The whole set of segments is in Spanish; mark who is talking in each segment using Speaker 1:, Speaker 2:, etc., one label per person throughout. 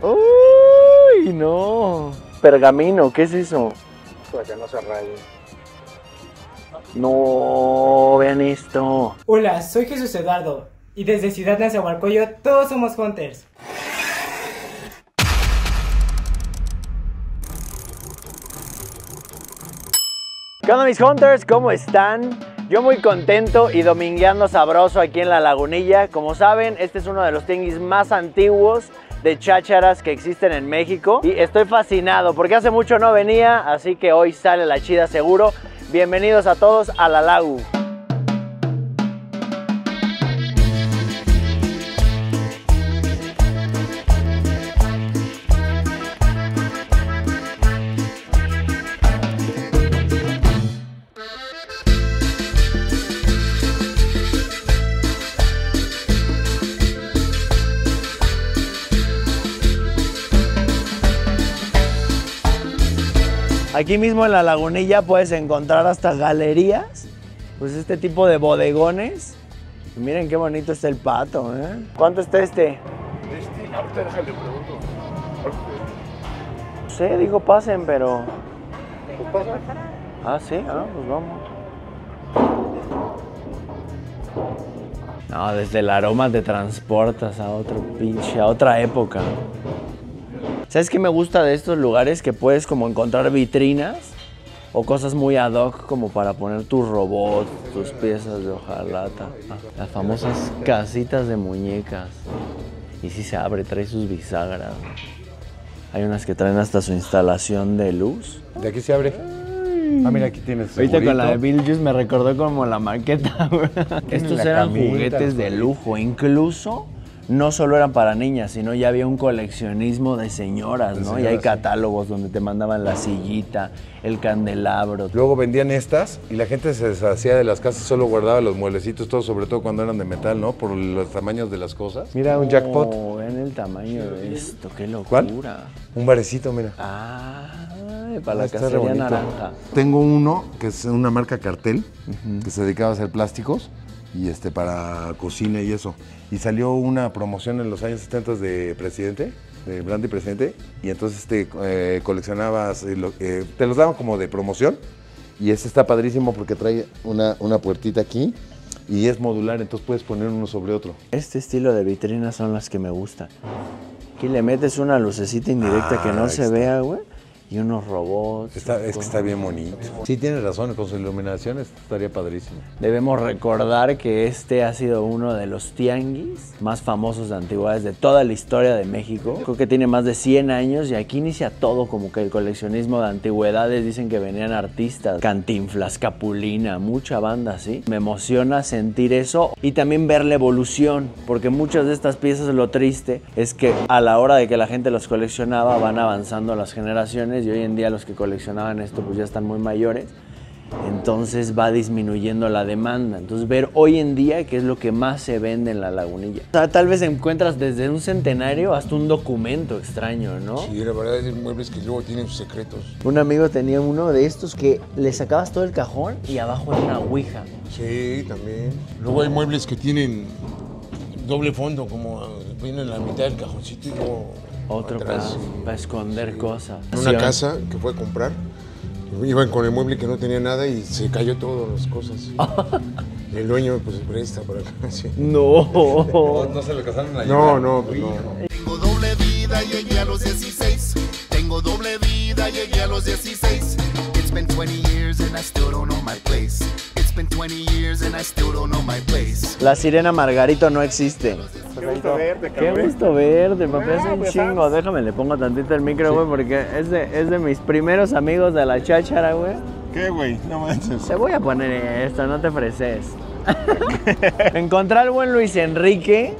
Speaker 1: ¡Uy, no! Pergamino, ¿qué es eso?
Speaker 2: Para que no se raye.
Speaker 1: No, vean esto.
Speaker 3: Hola, soy Jesús Eduardo y desde Ciudad Nezahualcóyotl todos somos Hunters.
Speaker 1: ¿Qué onda, mis Hunters? ¿Cómo están? Yo muy contento y domingueando sabroso aquí en La Lagunilla. Como saben, este es uno de los tianguis más antiguos de chácharas que existen en México. Y estoy fascinado porque hace mucho no venía, así que hoy sale la chida seguro. Bienvenidos a todos a La Lagu. Aquí mismo en La Lagunilla puedes encontrar hasta galerías, pues este tipo de bodegones. Y miren qué bonito está el pato, ¿eh? ¿Cuánto está este?
Speaker 2: Ahorita déjale pregunto.
Speaker 1: No sé, dijo pasen, pero...
Speaker 2: Pues pasa.
Speaker 1: Ah, sí, pues vamos. No, desde el aroma te transportas a otro pinche, a otra época. ¿Sabes qué me gusta de estos lugares? Que puedes como encontrar vitrinas o cosas muy ad hoc como para poner tus robots, tus piezas de hojalata. Las famosas casitas de muñecas. Y si se abre, trae sus bisagras. Hay unas que traen hasta su instalación de luz.
Speaker 2: De aquí se abre. Ah, mira, aquí tienes.
Speaker 1: Ahorita con la de Beetlejuice me recordó como la maqueta. Estos eran juguetes de lujo, incluso no solo eran para niñas, sino ya había un coleccionismo de señoras, ¿no? Y hay catálogos donde te mandaban la sillita, el candelabro.
Speaker 2: Luego vendían estas y la gente se deshacía de las casas, solo guardaba los mueblecitos, todo, sobre todo cuando eran de metal, ¿no? Por los tamaños de las cosas. Mira, un jackpot.
Speaker 1: Oh, ven el tamaño de esto, qué locura.
Speaker 2: ¿Cuál? Un barecito, mira.
Speaker 1: Para la cacería naranja.
Speaker 2: Tengo uno que es una marca Cartel, que se dedicaba a hacer plásticos y para cocina y eso. Y salió una promoción en los años 70 de Presidente, de Brandy Presidente, y entonces coleccionabas, te los daban como de promoción, y este está padrísimo porque trae una puertita aquí y es modular, entonces puedes poner uno sobre otro.
Speaker 1: Este estilo de vitrinas son las que me gustan. Aquí le metes una lucecita indirecta que no se vea, güey. Y unos robots.
Speaker 2: Es que está bien bonito. Sí, tienes razón, con su iluminación estaría padrísimo.
Speaker 1: Debemos recordar que este ha sido uno de los tianguis más famosos de antigüedades de toda la historia de México. Creo que tiene más de 100 años y aquí inicia todo, como que el coleccionismo de antigüedades. Dicen que venían artistas, Cantinflas, Capulina, mucha banda, ¿sí? Me emociona sentir eso y también ver la evolución, porque muchas de estas piezas, lo triste es que a la hora de que la gente los coleccionaba van avanzando las generaciones. Y hoy en día los que coleccionaban esto pues ya están muy mayores, entonces va disminuyendo la demanda. Entonces ver hoy en día qué es lo que más se vende en La Lagunilla. O sea, tal vez encuentras desde un centenario hasta un documento extraño, ¿no?
Speaker 4: Sí, la verdad es muebles que luego tienen sus secretos.
Speaker 1: Un amigo tenía uno de estos que le sacabas todo el cajón y abajo era una ouija.
Speaker 4: Sí, también. Luego hay muebles que tienen doble fondo, como viene en la mitad del cajoncito y luego
Speaker 1: otro para esconder cosas.
Speaker 4: En una casa que fue a comprar, iban con el mueble que no tenía nada y se cayó todas las cosas. Y el dueño pues presta para acá. Sí.
Speaker 1: No.
Speaker 2: ¿No se lo casaron allá?
Speaker 4: No.
Speaker 5: Tengo doble vida, llegué a los 16. Tengo doble vida, llegué a los 16. It's been 20 years and I still don't know my place. It's been 20 years and I still don't know my place.
Speaker 1: La sirena Margarito no existe.
Speaker 2: Qué gusto verte,
Speaker 1: Qué gusto verte, papi, es un chingo. Déjame, le pongo tantito el micro, güey, porque es de mis primeros amigos de la cháchara, güey.
Speaker 2: ¿Qué, güey? No manches.
Speaker 1: Te voy a poner esto, no te freses. Encontré al buen Luis Enrique.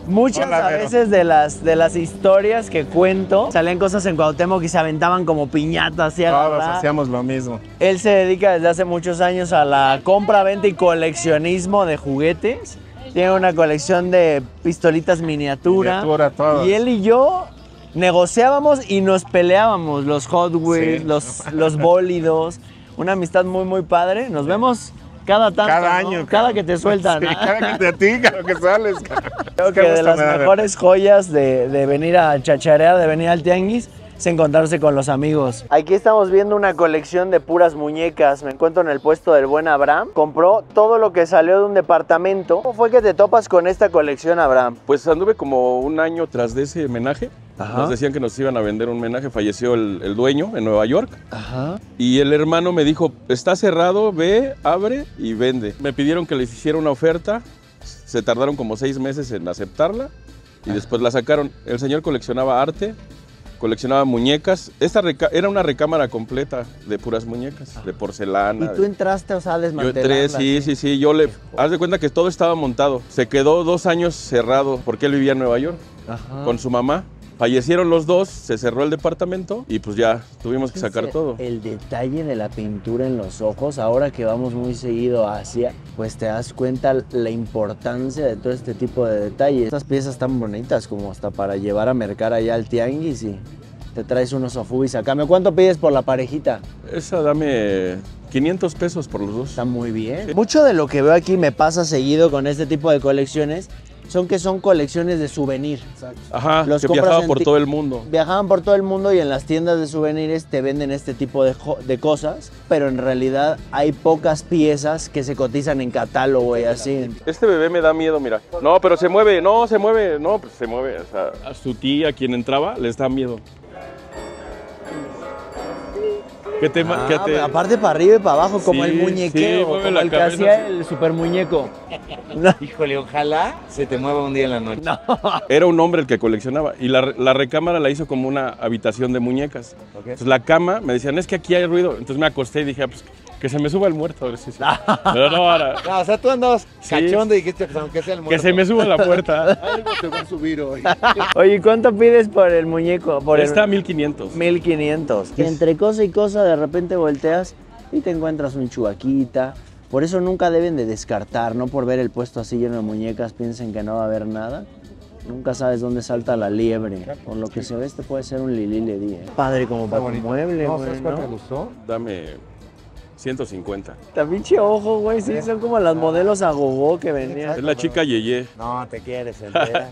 Speaker 1: Muchas a veces de las historias que cuento salían cosas en Cuauhtémoc y se aventaban como piñatas.
Speaker 2: Todos hacíamos lo mismo.
Speaker 1: Él se dedica desde hace muchos años a la compra, venta y coleccionismo de juguetes. Tiene una colección de pistolitas miniatura.
Speaker 2: Todas.
Speaker 1: Y él y yo negociábamos y nos peleábamos los Hot Wheels,
Speaker 2: Sí.
Speaker 1: los bólidos. Una amistad muy, muy padre. Nos vemos cada tanto,
Speaker 2: Cada
Speaker 1: ¿no?
Speaker 2: año.
Speaker 1: Cada que te sueltan.
Speaker 2: Sí, cada que te ati, cada que sales.
Speaker 1: Creo que de las mejores joyas de venir a chacharear, de venir al tianguis, es encontrarse con los amigos. Aquí estamos viendo una colección de puras muñecas. Me encuentro en el puesto del buen Abraham. Compró todo lo que salió de un departamento. ¿Cómo fue que te topas con esta colección, Abraham?
Speaker 6: Pues anduve como un año tras de ese homenaje.
Speaker 1: Ajá.
Speaker 6: Nos decían que nos iban a vender un homenaje. Falleció el dueño en Nueva York.
Speaker 1: Ajá.
Speaker 6: Y el hermano me dijo, está cerrado, ve, abre y vende. Me pidieron que les hiciera una oferta. Se tardaron como 6 meses en aceptarla. Y después la sacaron. El señor coleccionaba arte. Coleccionaba muñecas. Esta era una recámara completa de puras muñecas, de porcelana.
Speaker 1: ¿Y tú entraste, o sea, a
Speaker 6: Yo
Speaker 1: desmantelarla?
Speaker 6: entré, sí. Haz de cuenta que todo estaba montado. Se quedó 2 años cerrado porque él vivía en Nueva York con su mamá. Fallecieron los dos, se cerró el departamento y pues ya tuvimos que sacar todo.
Speaker 1: El detalle de la pintura en los ojos, ahora que vamos muy seguido a Asia, pues te das cuenta la importancia de todo este tipo de detalles. Estas piezas tan bonitas como hasta para llevar a mercar allá al tianguis y te traes unos ofubis a cambio. ¿Cuánto pides por la parejita?
Speaker 6: Esa dame 500 pesos por los dos.
Speaker 1: Está muy bien. Sí. Mucho de lo que veo aquí me pasa seguido con este tipo de colecciones. Son colecciones de souvenir.
Speaker 6: Ajá,
Speaker 1: Los
Speaker 6: que
Speaker 1: compras
Speaker 6: viajaban por todo el mundo.
Speaker 1: Viajaban por todo el mundo y en las tiendas de souvenirs te venden este tipo de cosas, pero en realidad hay pocas piezas que se cotizan en catálogo y así.
Speaker 6: Este bebé me da miedo, mira. No, pero se mueve, no, pues se mueve. O sea, a su tía, quien entraba, les da miedo.
Speaker 1: Aparte para arriba y para abajo, como
Speaker 6: Sí,
Speaker 1: el muñequeo,
Speaker 6: sí, mueve
Speaker 1: como
Speaker 6: la
Speaker 1: el que
Speaker 6: cabeza,
Speaker 1: hacía
Speaker 6: sí.
Speaker 1: el super muñeco. No.
Speaker 7: Híjole, ojalá se te mueva un día en la noche.
Speaker 1: No.
Speaker 6: Era un hombre el que coleccionaba y la recámara la hizo como una habitación de muñecas. Entonces la cama, me decían, es que aquí hay ruido. Entonces me acosté y dije, pues que se me suba el muerto. A ver si Pero no, ahora.
Speaker 7: No, o sea, tú andabas
Speaker 6: Sí.
Speaker 7: cachondo y dijiste, pues aunque sea el muerto.
Speaker 6: Que se me suba la puerta.
Speaker 7: Algo te va a subir hoy.
Speaker 1: Oye, ¿cuánto pides por el muñeco? Por
Speaker 6: Está 1500.
Speaker 1: 1500. Entre cosa y cosa de repente volteas y te encuentras un chubaquita. Por eso nunca deben de descartar, no por ver el puesto así lleno de muñecas piensen que no va a haber nada. Nunca sabes dónde salta la liebre. Por lo que se ve, este puede ser un Lili Ledi. Padre como para tu mueble,
Speaker 2: No,
Speaker 1: güey,
Speaker 2: ¿sabes cuál
Speaker 1: ¿no?
Speaker 2: me gustó?
Speaker 6: Dame 150.
Speaker 1: Está pinche ojo, güey. Sí, son como las modelos a gogo que venían.
Speaker 6: Es la chica Yeye.
Speaker 7: No, te quieres entera.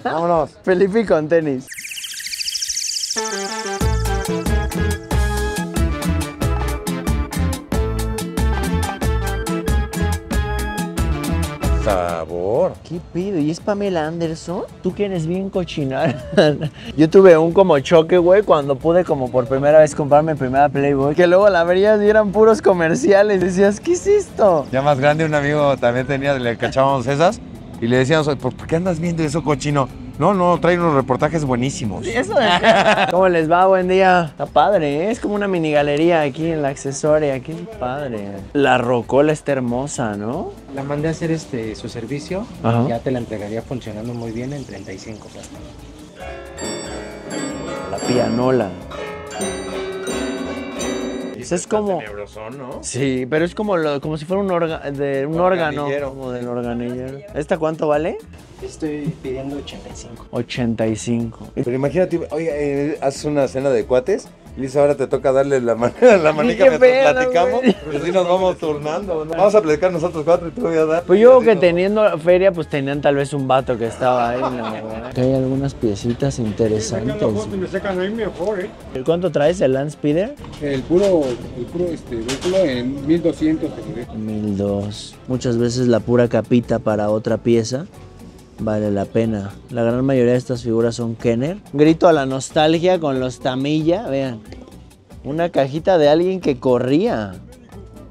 Speaker 7: Vámonos.
Speaker 1: Felipe con tenis.
Speaker 2: Sabor.
Speaker 1: ¿Qué pido? ¿Y es Pamela Anderson? Tú que eres bien cochinar. Yo tuve un como choque, güey, cuando pude como por primera vez comprarme mi primera Playboy. Que luego la verías y eran puros comerciales. Decías, ¿qué es esto?
Speaker 2: Ya más grande, un amigo también tenía, le cachábamos esas y le decíamos, ¿por qué andas viendo eso, cochino? No, trae unos reportajes buenísimos.
Speaker 1: ¿Y eso de ¿Cómo les va? Buen día. Está padre, ¿eh? Es como una mini galería aquí en la accesoria. Qué padre. La rocola está hermosa, ¿no?
Speaker 8: La mandé a hacer su servicio.
Speaker 1: Ajá.
Speaker 8: Ya te la entregaría funcionando muy bien en 35 pesos.
Speaker 1: La pianola. Ese es como...
Speaker 2: Tenebrosón, ¿no?
Speaker 1: Sí, pero es como, como si fuera un órgano. Como del organillero. ¿Esta cuánto vale?
Speaker 8: Estoy pidiendo 85.
Speaker 1: 85.
Speaker 2: Pero imagínate, oye, haces una cena de cuates y dices, ahora te toca darle la manica
Speaker 1: ¿Qué
Speaker 2: mientras
Speaker 1: pedo,
Speaker 2: platicamos.
Speaker 1: güey?
Speaker 2: Pues así nos vamos turnando, ¿no? Vamos a platicar nosotros 4 y te voy a dar.
Speaker 1: Pues yo creo que teniendo feria, pues tenían tal vez un vato que estaba ahí. Que hay algunas piecitas interesantes.
Speaker 4: me sacan ahí mejor,
Speaker 1: ¿Cuánto traes el Land Speeder?
Speaker 4: El puro vehículo en 1200 te quedé.
Speaker 1: 1200. Muchas veces la pura capita para otra pieza vale la pena. La gran mayoría de estas figuras son Kenner. Grito a la nostalgia con los Tamiya. Vean, una cajita de alguien que corría.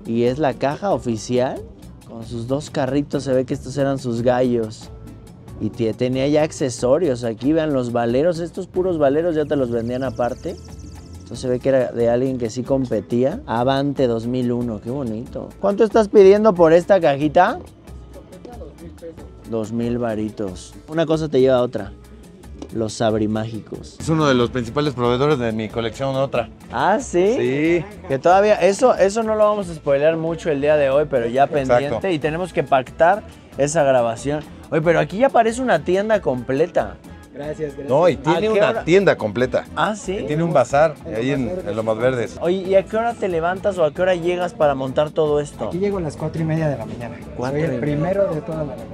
Speaker 1: Y es la caja oficial. Con sus 2 carritos, se ve que estos eran sus gallos. Y tenía ya accesorios. Aquí vean los valeros. Estos puros valeros ya te los vendían aparte. Entonces se ve que era de alguien que sí competía. Avante 2001, qué bonito. ¿Cuánto estás pidiendo por esta cajita? 2,000 varitos. Una cosa te lleva a otra. Los sabrimágicos.
Speaker 2: Es uno de los principales proveedores de mi colección, otra.
Speaker 1: ¿Ah, sí?
Speaker 2: Sí.
Speaker 1: Que todavía, eso no lo vamos a spoilear mucho el día de hoy, pero ya pendiente.
Speaker 2: Exacto.
Speaker 1: Y tenemos que pactar esa grabación. Oye, pero aquí ya parece una tienda completa.
Speaker 3: Gracias, gracias.
Speaker 2: No, y
Speaker 1: ¿A
Speaker 2: tiene
Speaker 1: qué
Speaker 2: una
Speaker 1: hora?
Speaker 2: tienda completa.
Speaker 1: Ah, ¿sí?
Speaker 2: Tiene un bazar ahí en Lomas Verdes.
Speaker 1: Oye, ¿y a qué hora te levantas o a qué hora llegas para montar todo esto?
Speaker 3: Aquí llego a las 4:30 de la mañana. Soy el primero de toda la mañana.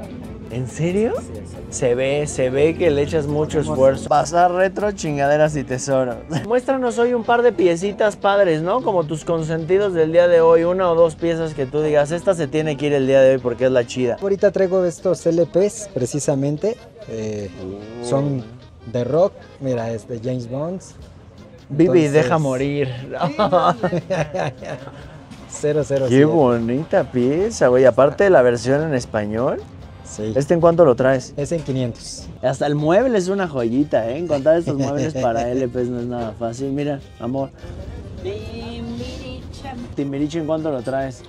Speaker 1: ¿En serio? Se ve que le echas mucho esfuerzo. Bazar retro, chingaderas y tesoros. Muéstranos hoy un par de piecitas padres, ¿no? Como tus consentidos del día de hoy, una o dos piezas que tú digas, esta se tiene que ir el día de hoy porque es la chida.
Speaker 3: Ahorita traigo estos LPs precisamente. Son de rock. Mira, es de James Bond.
Speaker 1: Vivi,
Speaker 3: Entonces-
Speaker 1: deja morir.
Speaker 3: 007.
Speaker 1: Qué bonita pieza, güey. Aparte de la versión en español.
Speaker 3: Sí.
Speaker 1: ¿Este en cuánto lo traes?
Speaker 3: Es en 500.
Speaker 1: Hasta el mueble es una joyita, ¿eh? Encontrar estos muebles para LPs no es nada fácil. Mira, amor. Timbiriche, ¿en cuánto lo traes?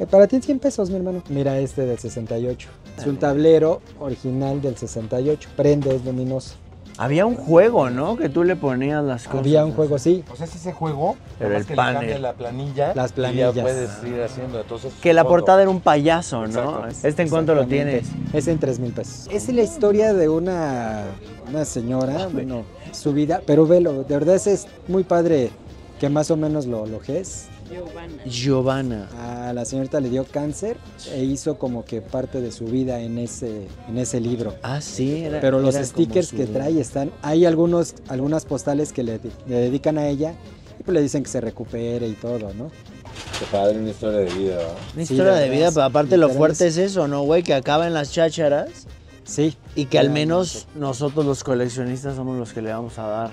Speaker 3: Para ti 100 pesos, mi hermano. Mira este del 68. Es un tablero original del 68. Prende, es luminoso.
Speaker 1: Había un juego, ¿no? Que tú le ponías las cosas.
Speaker 3: Había un juego, sí.
Speaker 2: Pues es ese juego,
Speaker 1: Pero
Speaker 2: nada
Speaker 1: el
Speaker 2: más que
Speaker 1: panel.
Speaker 2: le cambia la planilla.
Speaker 3: Las
Speaker 2: Y
Speaker 3: planillas.
Speaker 2: ya puedes ir haciendo. Entonces,
Speaker 1: Que la
Speaker 2: foto.
Speaker 1: portada era un payaso, ¿no?
Speaker 2: Exacto.
Speaker 1: ¿Este en cuánto lo
Speaker 3: Exactamente.
Speaker 1: tienes?
Speaker 3: Es en 3,000 pesos. Es la historia de una señora, bueno, su vida, pero velo, de verdad es muy padre que más o menos lo ges.
Speaker 1: Giovanna.
Speaker 3: A la señorita le dio cáncer e hizo como que parte de su vida en ese libro.
Speaker 1: Ah, sí.
Speaker 3: Pero los
Speaker 1: era
Speaker 3: stickers
Speaker 1: como
Speaker 3: que
Speaker 1: su-
Speaker 3: trae están, hay algunas postales que le dedican a ella y pues le dicen que se recupere y todo, ¿no?
Speaker 2: Qué padre, una historia de vida, ¿no?
Speaker 1: Una
Speaker 3: Sí,
Speaker 1: historia
Speaker 3: de
Speaker 1: de vida,
Speaker 3: veras,
Speaker 1: pero aparte lo
Speaker 3: literal
Speaker 1: fuerte
Speaker 3: es-
Speaker 1: es eso, ¿no, güey? Que acaba en las chácharas
Speaker 3: Sí.
Speaker 1: y que al menos nosotros los coleccionistas somos los que le vamos a dar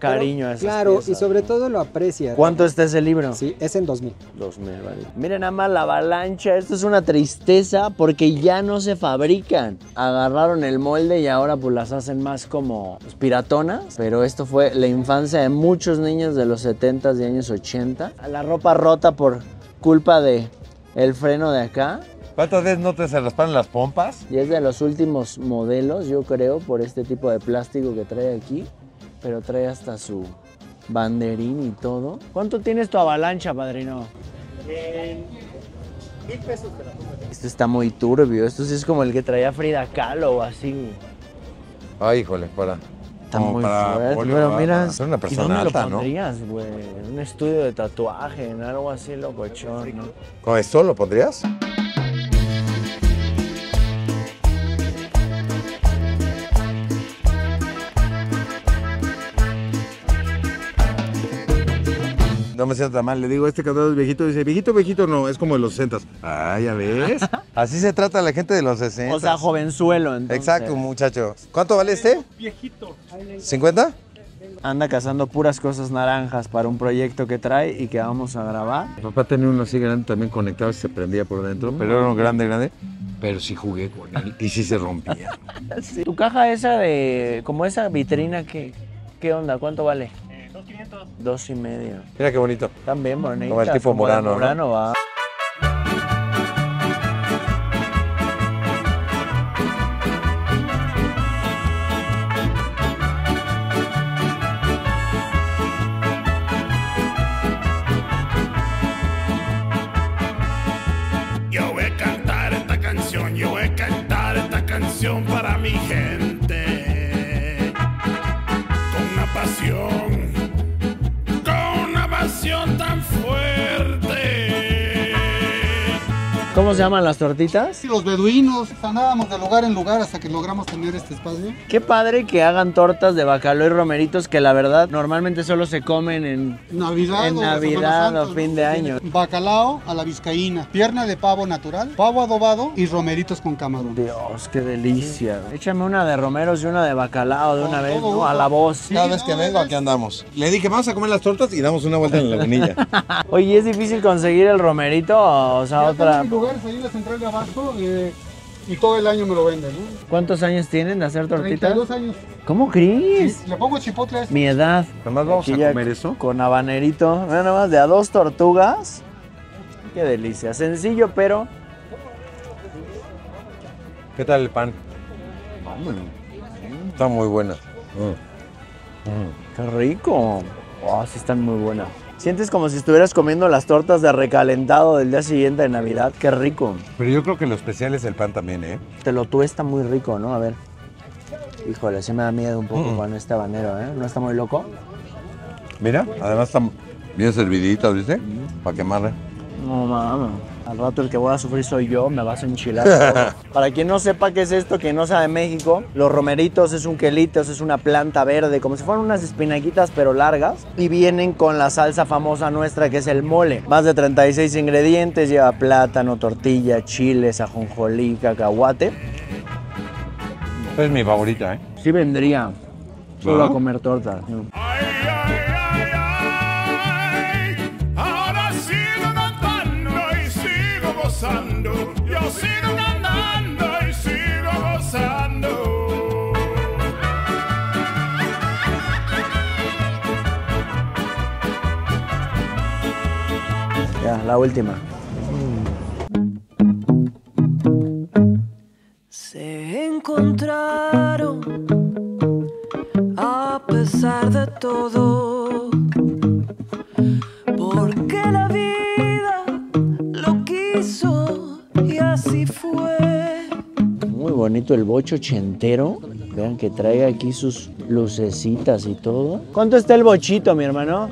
Speaker 1: cariño a esas
Speaker 3: Claro,
Speaker 1: piezas,
Speaker 3: y sobre
Speaker 1: ¿no?
Speaker 3: todo lo aprecia.
Speaker 1: ¿Cuánto está ese libro?
Speaker 3: Sí, es en 2,000.
Speaker 1: 2000, vale. Miren nada más la avalancha, esto es una tristeza porque ya no se fabrican. Agarraron el molde y ahora pues las hacen más como pues, piratonas, pero esto fue la infancia de muchos niños de los 70s y años 80. La ropa rota por culpa de el freno de acá.
Speaker 2: ¿Cuántas veces no te se rasparon las pompas?
Speaker 1: Y es de los últimos modelos, yo creo, por este tipo de plástico que trae aquí. Pero trae hasta su banderín y todo. ¿Cuánto tienes tu avalancha, padrino?
Speaker 3: 1,000 pesos te la pongo.
Speaker 1: Esto está muy turbio. Esto sí es como el que traía Frida Kahlo o así.
Speaker 2: Ay, híjole, para.
Speaker 1: Está
Speaker 2: como
Speaker 1: muy
Speaker 2: para
Speaker 1: fuerte.
Speaker 2: polio,
Speaker 1: Pero
Speaker 2: para
Speaker 1: mira,
Speaker 2: ser una
Speaker 1: ¿y
Speaker 2: persona
Speaker 1: dónde
Speaker 2: alta,
Speaker 1: lo
Speaker 2: ¿no?
Speaker 1: pondrías, güey? En un estudio de tatuaje, en algo así locochón, ¿no?
Speaker 2: ¿Con esto lo pondrías? No me siento tan mal, le digo, este cantante es viejito, dice, viejito no, es como de los 60. Ah, ya ves. Así se trata la gente de los 60.
Speaker 1: O sea, jovenzuelo, entonces.
Speaker 2: Exacto, muchacho. ¿Cuánto vale este?
Speaker 9: Viejito.
Speaker 2: ¿50?
Speaker 1: Anda cazando puras cosas naranjas para un proyecto que trae y que vamos a grabar.
Speaker 2: Mi papá tenía uno así grande también conectado y se prendía por dentro, pero era uno grande. Pero sí jugué con él y sí se rompía.
Speaker 1: Sí. Tu caja esa de, como esa vitrina, ¿qué onda? ¿Cuánto vale?
Speaker 9: 2,500.
Speaker 1: 2,5.
Speaker 2: Mira qué bonito.
Speaker 1: Están bien bonitas.
Speaker 2: Como el tipo
Speaker 1: como de
Speaker 2: Murano, ¿no?
Speaker 1: Murano, va.
Speaker 9: Yo voy a cantar esta canción, yo voy a cantar esta canción para mi gente. Con una pasión tan fuerte.
Speaker 1: ¿Cómo se llaman las tortitas?
Speaker 10: Sí, los beduinos, andábamos de lugar en lugar hasta que logramos tener este espacio.
Speaker 1: Qué padre que hagan tortas de bacalao y romeritos que la verdad normalmente solo se comen en
Speaker 10: Navidad,
Speaker 1: En
Speaker 10: o Semana
Speaker 1: Navidad
Speaker 10: Santa,
Speaker 1: o fin de año.
Speaker 10: Bacalao a la vizcaína, pierna de pavo natural, pavo adobado y romeritos con camarón.
Speaker 1: Dios, qué delicia. Échame una de romeros y una de bacalao de una
Speaker 10: Con
Speaker 1: vez,
Speaker 10: todo
Speaker 1: ¿no?
Speaker 10: gusto.
Speaker 1: A la voz.
Speaker 10: Sí,
Speaker 2: Cada vez que
Speaker 10: no,
Speaker 2: vengo
Speaker 10: es-
Speaker 2: aquí andamos. Le dije, vamos a comer las tortas y damos una vuelta en la lagunilla.
Speaker 1: Oye, ¿es difícil conseguir el romerito? O sea,
Speaker 10: Ya
Speaker 1: otra...
Speaker 10: tengo mis lugares ahí en la central de abasto y todo el año me lo venden, ¿no?
Speaker 1: ¿Cuántos años tienen de hacer tortitas?
Speaker 10: 32 años.
Speaker 1: ¿Cómo crees?
Speaker 10: Sí, le pongo chipotle a este.
Speaker 1: Mi edad.
Speaker 2: Nomás vamos
Speaker 1: Aquí
Speaker 2: a
Speaker 1: ya
Speaker 2: comer eso.
Speaker 1: Con habanerito. Mira nada más de a 2 tortugas. Qué delicia. Sencillo, pero...
Speaker 2: ¿Qué tal el pan? Está muy buena.
Speaker 1: ¡Qué rico! Oh, sí están muy buenas. Sientes como si estuvieras comiendo las tortas de recalentado del día siguiente de Navidad. ¡Qué rico!
Speaker 2: Pero yo creo que lo especial es el pan también, ¿eh?
Speaker 1: Te lo tuesta muy rico, ¿no? A ver. Híjole, sí me da miedo un poco con este habanero, ¿eh? ¿No está muy loco?
Speaker 2: Mira, además está bien servidita, ¿viste? Para que amarre.
Speaker 1: No mames. Al rato el que voy a sufrir soy yo, me vas a enchilar todo. Para quien no sepa qué es esto, que no sea de México, los romeritos es un quelitos, es una planta verde, como si fueran unas espinaquitas pero largas. Y vienen con la salsa famosa nuestra que es el mole. Más de 36 ingredientes, lleva plátano, tortilla, chiles, ajonjolí, cacahuate.
Speaker 2: Es mi favorita, ¿eh?
Speaker 1: Sí vendría solo a comer torta.
Speaker 9: Ahora sigo cantando y sigo gozando. Yo sigo cantando y sigo gozando.
Speaker 1: Ya, la última.
Speaker 11: Se encontraron a pesar de todo, porque la vida lo quiso y así fue.
Speaker 1: Muy bonito el bocho ochentero. Vean que trae aquí sus lucecitas y todo. ¿Cuánto está el bochito, mi hermano?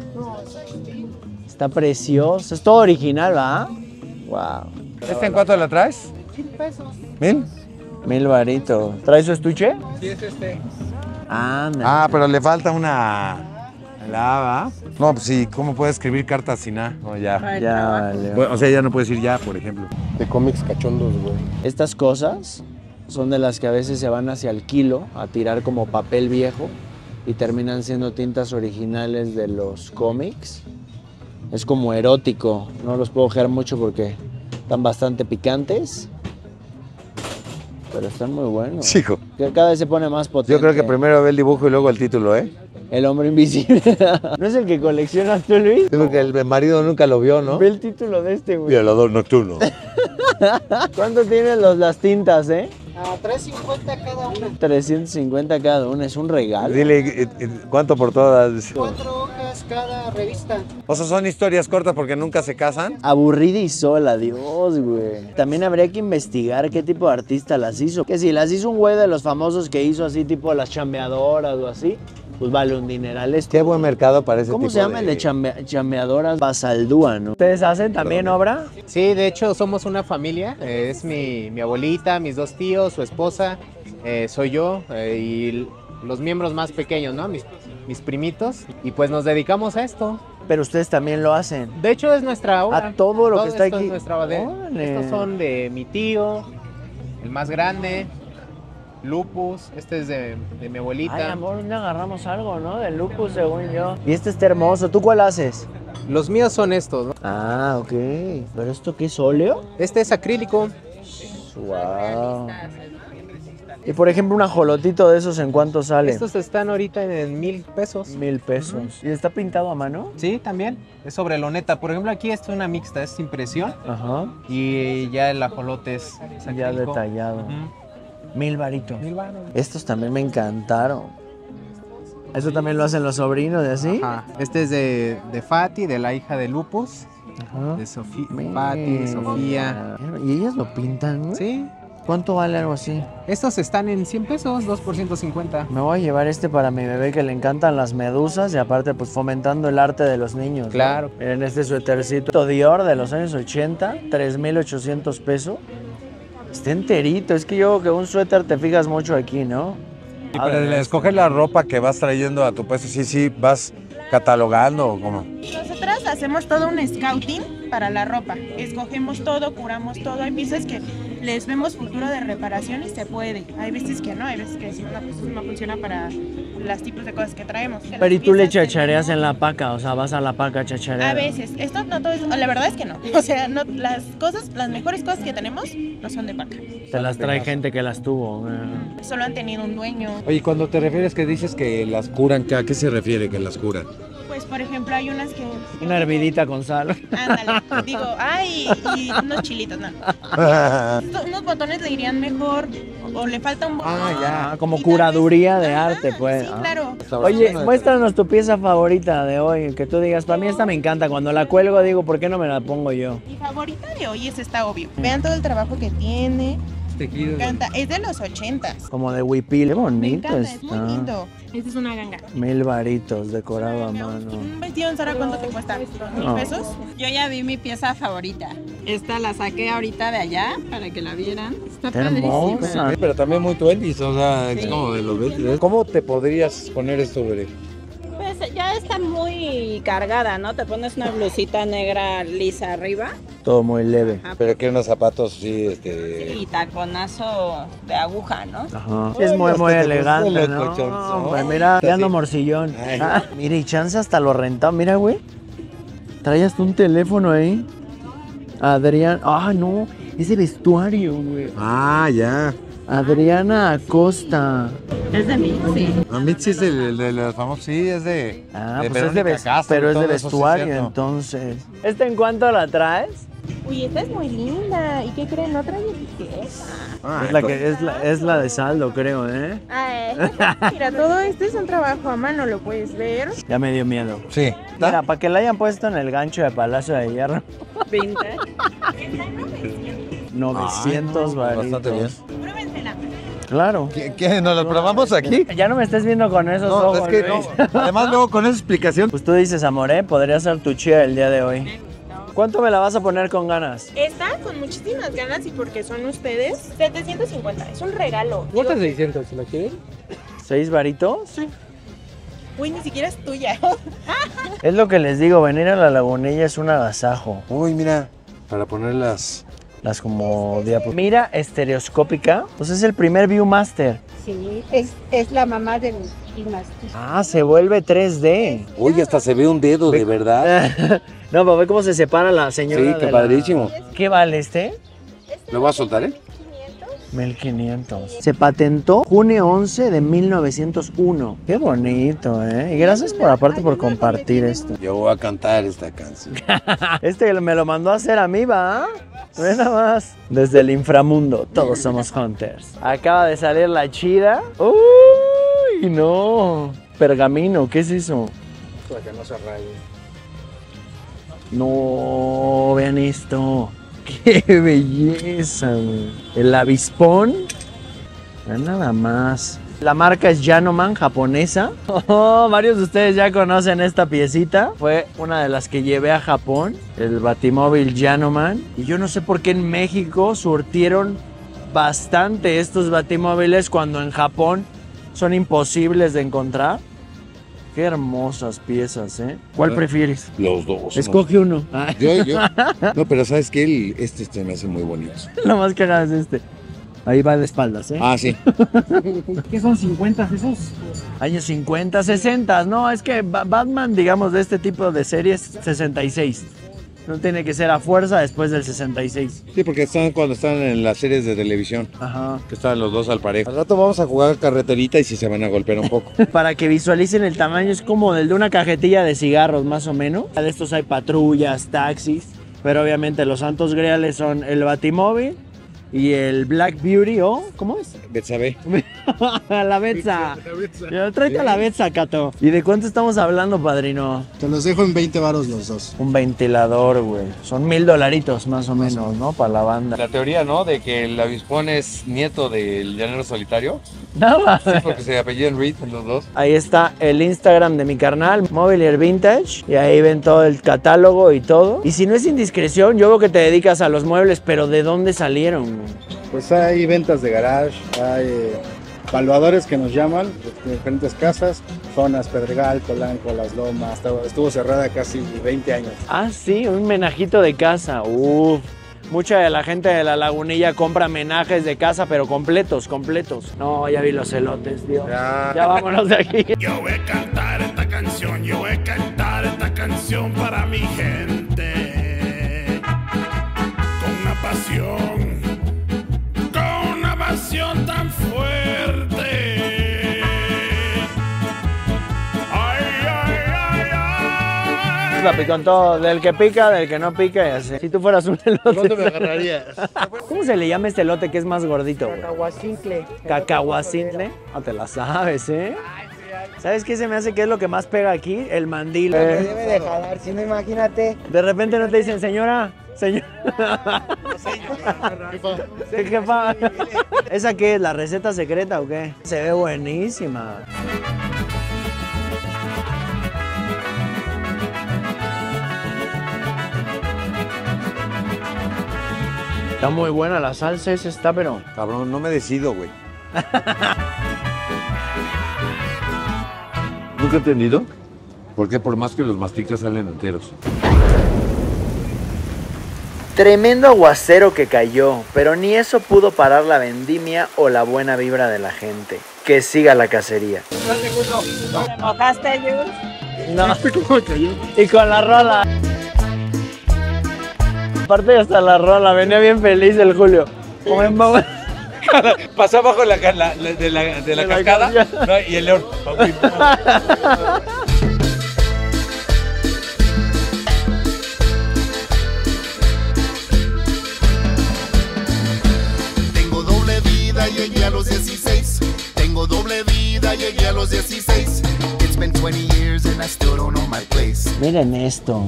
Speaker 1: Está precioso. Es todo original, ¿va? Wow.
Speaker 2: ¿Este en cuánto la traes?
Speaker 8: 1,000 pesos.
Speaker 2: ¿1000?
Speaker 1: 1000 varitos. ¿Trae su estuche?
Speaker 8: Sí, es este.
Speaker 1: Anda.
Speaker 2: Ah, pero le falta una... ¿La va? No, pues sí, ¿cómo puede escribir cartas sin A? No, ya.
Speaker 1: Ya vale.
Speaker 2: Bueno, o sea, ya no puede decir ya, por ejemplo.
Speaker 4: De cómics cachondos, güey.
Speaker 1: Estas cosas son de las que a veces se van hacia el kilo a tirar como papel viejo y terminan siendo tintas originales de los cómics. Es como erótico. No los puedo ojear mucho porque están bastante picantes. Pero están muy buenos.
Speaker 2: Chico.
Speaker 1: Que cada vez se pone más potente.
Speaker 2: Yo creo que primero ve el dibujo y luego el título, ¿eh?
Speaker 1: El hombre invisible. ¿No es el que coleccionas tú, Luis?
Speaker 2: Digo que el marido nunca lo vio, ¿no?
Speaker 1: Ve el título de este, güey.
Speaker 2: Violador nocturno.
Speaker 1: ¿Cuánto tienen las tintas, eh?
Speaker 8: A 350 cada una.
Speaker 1: 350 cada una, es un regalo.
Speaker 2: Dile, ¿cuánto por todas?
Speaker 8: 4 hojas cada revista.
Speaker 2: O sea, son historias cortas porque nunca se casan.
Speaker 1: Aburrida y sola, Dios, güey. También habría que investigar qué tipo de artista las hizo. Que si las hizo un güey de los famosos que hizo así, tipo las chambeadoras o así, pues vale un dineral.
Speaker 2: Qué buen mercado para ese tipo de...
Speaker 1: ¿Cómo se llama el de chambeadoras? Basaldúa, ¿no? ¿Ustedes hacen también obra?
Speaker 8: Sí, de hecho somos una familia. Es mi abuelita, mis 2 tíos, su esposa, soy yo y los miembros más pequeños, ¿no? Mis primitos. Y pues nos dedicamos a esto.
Speaker 1: Pero ustedes también lo hacen.
Speaker 8: De hecho es nuestra obra.
Speaker 1: A todo lo que está
Speaker 8: esto
Speaker 1: aquí.
Speaker 8: Es nuestra obra. Estos son de mi tío, el más grande. Lupus, este es de mi abuelita.
Speaker 1: Ay, amor, ¿dónde agarramos algo, no? Del lupus, según yo. Y este está hermoso. ¿Tú cuál haces?
Speaker 8: Los míos son estos, ¿no?
Speaker 1: Ah, ok. ¿Pero esto qué es, óleo?
Speaker 8: Este es acrílico.
Speaker 1: Wow. Y por ejemplo, un ajolotito de esos, ¿en cuánto sale?
Speaker 8: Estos están ahorita en 1,000 pesos.
Speaker 1: 1000 pesos. ¿Y está pintado a mano?
Speaker 8: Sí, también. Es sobre loneta. Por ejemplo, aquí es una mixta, es impresión.
Speaker 1: Ajá.
Speaker 8: Y ya el ajolote es
Speaker 1: Ya
Speaker 8: acrílico.
Speaker 1: detallado. 1000 varitos.
Speaker 8: 1000 varos.
Speaker 1: Estos también me encantaron. ¿Eso también lo hacen los sobrinos de así?
Speaker 8: Ajá. Este es de Fati, de la hija de Lupus.
Speaker 1: Ajá.
Speaker 8: De Fati, Sofía.
Speaker 1: ¿Y ellas lo pintan, güey?
Speaker 8: Sí.
Speaker 1: ¿Cuánto vale algo así?
Speaker 8: Estos están en 100 pesos, 2 por 150.
Speaker 1: Me voy a llevar este para mi bebé que le encantan las medusas y aparte pues fomentando el arte de los niños.
Speaker 8: Claro.
Speaker 1: ¿No? Miren este suétercito Dior de los años 80, 3,800 pesos. Está enterito, es que yo creo que un suéter te fijas mucho aquí, ¿no?
Speaker 2: Y para escoger la ropa que vas trayendo a tu puesto, sí, vas catalogando o cómo.
Speaker 12: Nosotras hacemos todo un scouting para la ropa. Escogemos todo, curamos todo. Hay piezas que les vemos futuro de reparación y se puede. Hay veces que no, hay veces que decimos, no, pues no funciona para los tipos de cosas que traemos.
Speaker 1: Pero ¿y tú le chachareas en la paca? O sea, vas a la paca a chacharear.
Speaker 12: A veces, esto no todo es, la verdad es que no. O sea, no, las mejores cosas que tenemos no son de paca.
Speaker 1: Te las trae gente que las tuvo.
Speaker 12: Solo han tenido un dueño.
Speaker 2: Oye, cuando te refieres que dices que las curan, ¿a qué se refiere que las curan?
Speaker 12: Pues, por ejemplo, hay unas que...
Speaker 1: Una hervidita con sal.
Speaker 12: Ándale, digo, ay, y unos chilitos, no. Unos botones le irían mejor o le falta un botón.
Speaker 1: Ya, como curaduría de arte, pues.
Speaker 12: Sí, claro.
Speaker 1: Oye, muéstranos tu pieza favorita de hoy, que tú digas, para mí esta me encanta, cuando la cuelgo digo, ¿por qué no me la pongo yo?
Speaker 12: Mi favorita de hoy es esta, obvio. Vean todo el trabajo que tiene,
Speaker 13: tejidos.
Speaker 12: Canta, es de los 80s.
Speaker 1: Como de huipil. Qué
Speaker 12: Me
Speaker 1: bonito
Speaker 12: encanta, es muy
Speaker 1: está.
Speaker 12: lindo. Esta es una ganga.
Speaker 1: 1000 varitos decorado a mano.
Speaker 12: Un vestido en Zara, ¿cuánto te cuesta? ¿1000 pesos?
Speaker 14: Yo ya vi mi pieza favorita. Esta la saqué ahorita de allá para que la vieran. Está padrísima.
Speaker 13: Sí, pero también muy twenties, o sea, es como de los 20. ¿Cómo te podrías poner esto, Bere?
Speaker 14: Pues ya está muy cargada, ¿no? Te pones una blusita negra lisa arriba
Speaker 1: Todo muy leve.
Speaker 13: Pero que unos zapatos sí,
Speaker 14: y taconazo de aguja, ¿no?
Speaker 1: Ajá.
Speaker 13: Ay,
Speaker 1: Es muy,
Speaker 13: hasta
Speaker 1: muy
Speaker 13: te
Speaker 1: elegante,
Speaker 13: pusiste
Speaker 1: ¿no?
Speaker 13: locochón.
Speaker 1: Hombre, mira,
Speaker 13: Así.
Speaker 1: ya ando morcillón. Ah, mira, y chance hasta lo rentado. Mira, güey. Trae hasta un teléfono ahí. Adrián. Ah, no. Es de vestuario, güey.
Speaker 13: Ah, ya.
Speaker 1: Adriana Acosta.
Speaker 14: Es de mí, sí.
Speaker 13: A mí sí es de los famosos, sí, es de.
Speaker 1: Ah,
Speaker 13: de
Speaker 1: pues es de,
Speaker 13: Verónica Castro,
Speaker 1: pero es de
Speaker 13: todo eso sí
Speaker 1: vestuario,
Speaker 13: cierto.
Speaker 1: entonces. ¿Esta en cuánto la traes?
Speaker 12: Uy, esta es muy linda. ¿Y qué creen? No trae etiqueta.
Speaker 1: Es la de saldo, creo, ¿eh?
Speaker 12: Ay, mira, todo esto es un trabajo a mano, lo puedes ver.
Speaker 1: Ya me dio miedo.
Speaker 13: Sí.
Speaker 1: Mira, para que la hayan puesto en el gancho de Palacio de Hierro.
Speaker 14: Vintage.
Speaker 1: 900 varitos.
Speaker 13: Bastante bien.
Speaker 1: Claro.
Speaker 13: ¿Qué? ¿Nos lo probamos aquí?
Speaker 1: Ya no me estés viendo con esos
Speaker 13: No,
Speaker 1: ojos,
Speaker 13: es que
Speaker 1: Luis.
Speaker 13: no. Además, luego con esa explicación.
Speaker 1: Pues tú dices, amor, ¿eh? Podría ser tu chía el día de hoy. ¿Cuánto me la vas a poner con ganas?
Speaker 12: Esta, con muchísimas ganas y porque son ustedes, 750. Es un regalo.
Speaker 3: ¿Cuántas 600 si la quieren?
Speaker 1: ¿6 varitos?
Speaker 12: Sí. Uy, ni siquiera es tuya.
Speaker 1: Es lo que les digo, venir a la Lagunilla es un agasajo.
Speaker 13: Uy, mira, para ponerlas.
Speaker 1: Las como diapositivas. Mira, estereoscópica. Pues es el primer Viewmaster.
Speaker 15: Sí, es la mamá del Viewmaster.
Speaker 1: Ah, se vuelve 3D.
Speaker 13: Uy, hasta se ve un dedo, de verdad.
Speaker 1: No, para ver cómo se separa la señora.
Speaker 13: Sí, qué
Speaker 1: de
Speaker 13: padrísimo.
Speaker 1: ¿Qué vale este?
Speaker 13: Lo voy a soltar, ¿eh?
Speaker 1: 1500. Se patentó junio 11 de 1901. Qué bonito, ¿eh? Y gracias por aparte por compartir esto.
Speaker 13: Yo voy a cantar esta canción.
Speaker 1: Este me lo mandó a hacer a mí, ¿va? Ve nada más. Desde el inframundo, todos somos hunters. Acaba de salir la chida. ¡Uy, no! Pergamino, ¿qué es eso?
Speaker 3: Para que no se raye.
Speaker 1: No, vean esto. ¡Qué belleza, güey! El avispón. Vean nada más. La marca es Yanoman, japonesa. Oh, varios de ustedes ya conocen esta piecita. Fue una de las que llevé a Japón, el Batimóvil Yanoman. Y yo no sé por qué en México surtieron bastante estos batimóviles cuando en Japón son imposibles de encontrar. Qué hermosas piezas, ¿eh? ¿Cuál prefieres?
Speaker 13: Los dos.
Speaker 1: Escoge uno.
Speaker 13: Yo. No, pero ¿sabes qué? Este me hace muy bonito.
Speaker 1: Lo más cagado es este. Ahí va de espaldas, ¿eh?
Speaker 13: Ah, sí.
Speaker 3: ¿Qué son 50 esos?
Speaker 1: Años 50, 60. No, es que Batman, digamos, de este tipo de series, 66. No tiene que ser a fuerza después del 66.
Speaker 13: Sí, porque están cuando están en las series de televisión.
Speaker 1: Ajá.
Speaker 13: Que estaban los dos al parejo. Al rato vamos a jugar carreterita y si se van a golpear un poco.
Speaker 1: Para que visualicen el tamaño, es como el de una cajetilla de cigarros, más o menos. De estos hay patrullas, taxis, pero obviamente los santos griales son el Batimóvil y el Black Beauty, ¿o? ¿Cómo es?
Speaker 13: Betsabe.
Speaker 1: La Betsa. Tráete a la Betsa, Cato. ¿Y de cuánto estamos hablando, padrino?
Speaker 10: Te los dejo en 20 varos los dos.
Speaker 1: Un ventilador, güey. Son $1000 más o menos, ¿no? Para la banda.
Speaker 13: La teoría, ¿no? De que el avispón es nieto del llanero solitario.
Speaker 1: Nada.
Speaker 13: Sí, porque se apellidan Reed los dos.
Speaker 1: Ahí está el Instagram de mi carnal, Mobilier Vintage. Y ahí ven todo el catálogo y todo. Y si no es indiscreción, yo veo que te dedicas a los muebles, pero ¿de dónde salieron, güey?
Speaker 10: Pues hay ventas de garage, hay valuadores que nos llaman de diferentes casas, zonas Pedregal, Polanco, Las Lomas, estuvo cerrada casi 20 años.
Speaker 1: Ah, sí, un menajito de casa. Uf. Mucha de la gente de la Lagunilla compra menajes de casa, pero completos. No, ya vi los elotes, Dios. Ya vámonos de aquí.
Speaker 9: Yo voy a cantar esta canción, yo voy a cantar esta canción para mi gente. Con una pasión tan fuerte.
Speaker 1: La picó en todo, del que pica, del que no pica y así. Si tú fueras un elote.
Speaker 10: ¿Dónde me agarrarías?
Speaker 1: ¿Cómo se le llama este elote que es más gordito, güey?
Speaker 15: Cacahuacintle.
Speaker 1: Cacahuacintle. No te la sabes, ¿eh? ¿Sabes qué se me hace que es lo que más pega aquí? El mandil.
Speaker 15: Debe de jalar, si no, imagínate.
Speaker 1: De repente no te dicen, señora. Sí, jefa. ¿Esa qué es? ¿La receta secreta o qué? Se ve buenísima. Está muy buena la salsa, esa está, pero...
Speaker 2: Cabrón, no me decido, güey.
Speaker 13: Nunca he entendido por qué por más que los masticas salen enteros.
Speaker 1: Tremendo aguacero que cayó, pero ni eso pudo parar la vendimia o la buena vibra de la gente. Que siga la cacería.
Speaker 14: ¿Te mojaste, Jules?
Speaker 1: No. Y con la rola. Aparte hasta la rola, venía bien feliz el Julio.
Speaker 13: Pasó abajo de la cascada, ¿no? Y el león.
Speaker 5: Tengo doble vida, llegué a los 16. Tengo doble vida, llegué a los 16. It's been 20 years and I still don't know my place.
Speaker 1: Miren esto.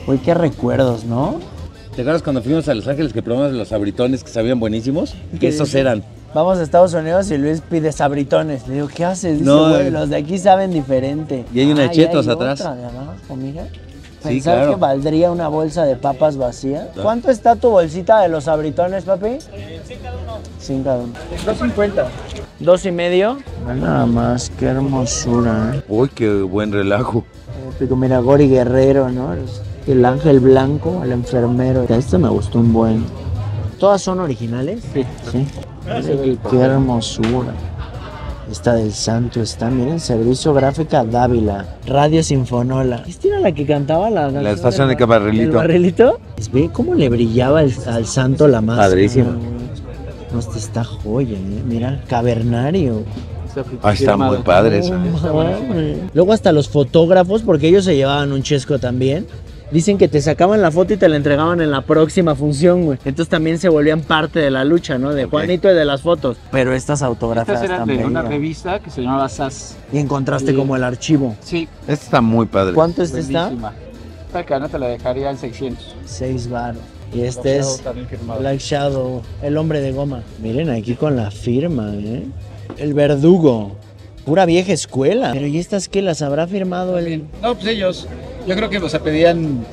Speaker 1: Uy, qué recuerdos, ¿no?
Speaker 13: ¿Te acuerdas cuando fuimos a Los Ángeles que probamos los sabritones que sabían buenísimos? Que esos eran.
Speaker 1: Vamos a Estados Unidos y Luis pide sabritones. Le digo, ¿qué haces? Dice,
Speaker 13: No,
Speaker 1: güey, los de aquí saben diferente.
Speaker 13: Y hay una de Chetos
Speaker 1: hay
Speaker 13: atrás.
Speaker 1: Otra de abajo, mira.
Speaker 13: Sí,
Speaker 1: Pensar
Speaker 13: claro.
Speaker 1: que valdría una bolsa de papas vacía.
Speaker 13: Ah.
Speaker 1: ¿Cuánto está tu bolsita de los sabritones, papi? 100 cada uno.
Speaker 3: 2.50.
Speaker 1: 2.5. Nada más, qué hermosura.
Speaker 13: Uy, qué buen relajo.
Speaker 1: Épico, mira, Gori Guerrero, ¿no? El ángel blanco, el enfermero. Este me gustó un buen. ¿Todas son originales? Sí. Sí. Qué hermosura. Esta del santo está, miren, Servicio Gráfica Dávila, Radio Sinfonola. ¿Esta era la que cantaba la canción
Speaker 13: estación de Barrilito.
Speaker 1: ¿El Barrilito? ¿Ve cómo le brillaba al santo la máscara?
Speaker 13: Padrísimo.
Speaker 1: No, esta está joya, ¿eh? Mira, Cavernario.
Speaker 13: Está muy padre esa.
Speaker 1: Luego hasta los fotógrafos, porque ellos se llevaban un chesco también. Dicen que te sacaban la foto y te la entregaban en la próxima función, güey. Entonces también se volvían parte de la lucha, ¿no? De Juanito y de las fotos. Pero estas autografiadas
Speaker 16: Estas eran
Speaker 1: están
Speaker 16: de una
Speaker 1: bellas.
Speaker 16: revista que se llamaba SAS.
Speaker 1: Y encontraste como el archivo.
Speaker 16: Sí.
Speaker 13: Esta está muy padre.
Speaker 1: ¿Cuánto este está?
Speaker 16: Buenísima. Esta acá no te la dejaría en 600.
Speaker 1: 6 baros. Y este es
Speaker 16: también firmado.
Speaker 1: Black Shadow, el hombre de goma. Miren aquí con la firma, ¿eh? El verdugo. Pura vieja escuela. Pero ¿y estas qué las habrá firmado el...?
Speaker 16: No, pues ellos, yo creo que o sea, pedían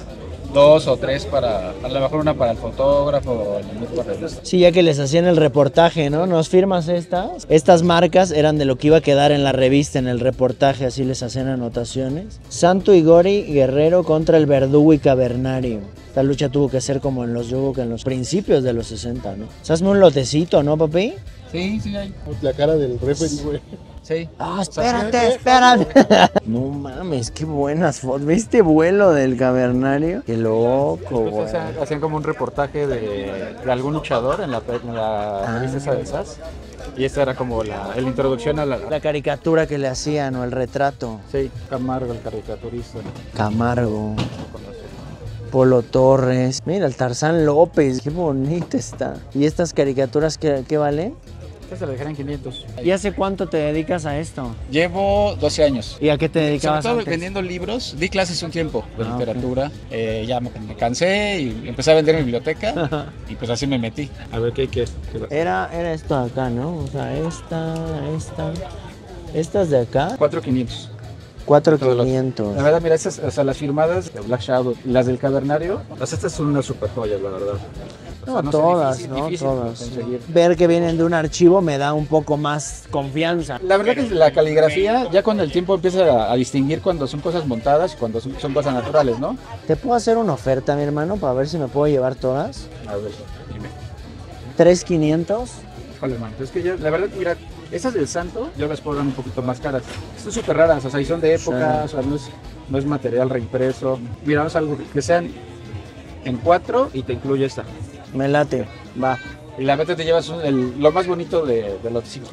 Speaker 16: 2 o 3 para, a lo mejor una para el fotógrafo o el mismo revista.
Speaker 1: Sí, ya que les hacían el reportaje, ¿no? ¿Nos firmas estas? Estas marcas eran de lo que iba a quedar en la revista, en el reportaje, así les hacían anotaciones. Santo y Gori Guerrero contra el verdugo y Cavernario. Esta lucha tuvo que ser como en los, yo creo que en los principios de los 60, ¿no? O sea, hazme un lotecito, ¿no, papi?
Speaker 16: Sí, sí hay.
Speaker 10: La cara del referee, güey.
Speaker 16: Sí.
Speaker 1: Ah, espérate. No mames, qué buenas fotos. ¿Viste vuelo del Cavernario? Qué loco, güey.
Speaker 16: Hacían como un reportaje de algún luchador en la revista esa de SAS. Y esta era como la introducción a
Speaker 1: La caricatura que le hacían o el retrato.
Speaker 16: Sí, Camargo, el caricaturista.
Speaker 1: Camargo. Polo Torres. Mira, el Tarzán López. Qué bonito está. ¿Y estas caricaturas qué valen?
Speaker 16: Esta se la dejaron en 500.
Speaker 1: ¿Y hace cuánto te dedicas a esto?
Speaker 16: Llevo 12 años.
Speaker 1: ¿Y a qué te dedicabas
Speaker 16: Sobre todo
Speaker 1: antes?
Speaker 16: vendiendo libros. Di clases un tiempo de
Speaker 1: Ah,
Speaker 16: literatura. Ya me cansé y empecé a vender en biblioteca. Y pues así me metí. A ver qué hay que...
Speaker 1: Era esto de acá, ¿no? O sea, estas de acá.
Speaker 16: 4,500.
Speaker 1: 4,500.
Speaker 16: La verdad, mira, estas, o sea, las firmadas de Black Shadow, las del Cavernario, las estas son unas super joyas, la verdad.
Speaker 1: No,
Speaker 16: O sea,
Speaker 1: todas,
Speaker 16: difícil
Speaker 1: ¿no?
Speaker 16: de
Speaker 1: Todas.
Speaker 16: conseguir.
Speaker 1: Ver que vienen de un archivo me da un poco más confianza.
Speaker 16: La verdad que la caligrafía, ya con el tiempo empieza a distinguir cuando son cosas montadas y cuando son cosas naturales, ¿no?
Speaker 1: ¿Te puedo hacer una oferta, mi hermano, para ver si me puedo llevar todas?
Speaker 16: A ver, dime.
Speaker 1: 3,500.
Speaker 16: Híjole, man, es que yo, la verdad, mira, estas del santo yo las puedo dar un poquito más caras. Están súper raras, o sea, y son de época,
Speaker 1: Sí.
Speaker 16: o sea, no es material reimpreso. Mira, vamos a algo que sean en 4 y te incluye esta.
Speaker 1: Me late.
Speaker 16: Va. Y la meta te llevas lo más bonito de los 5.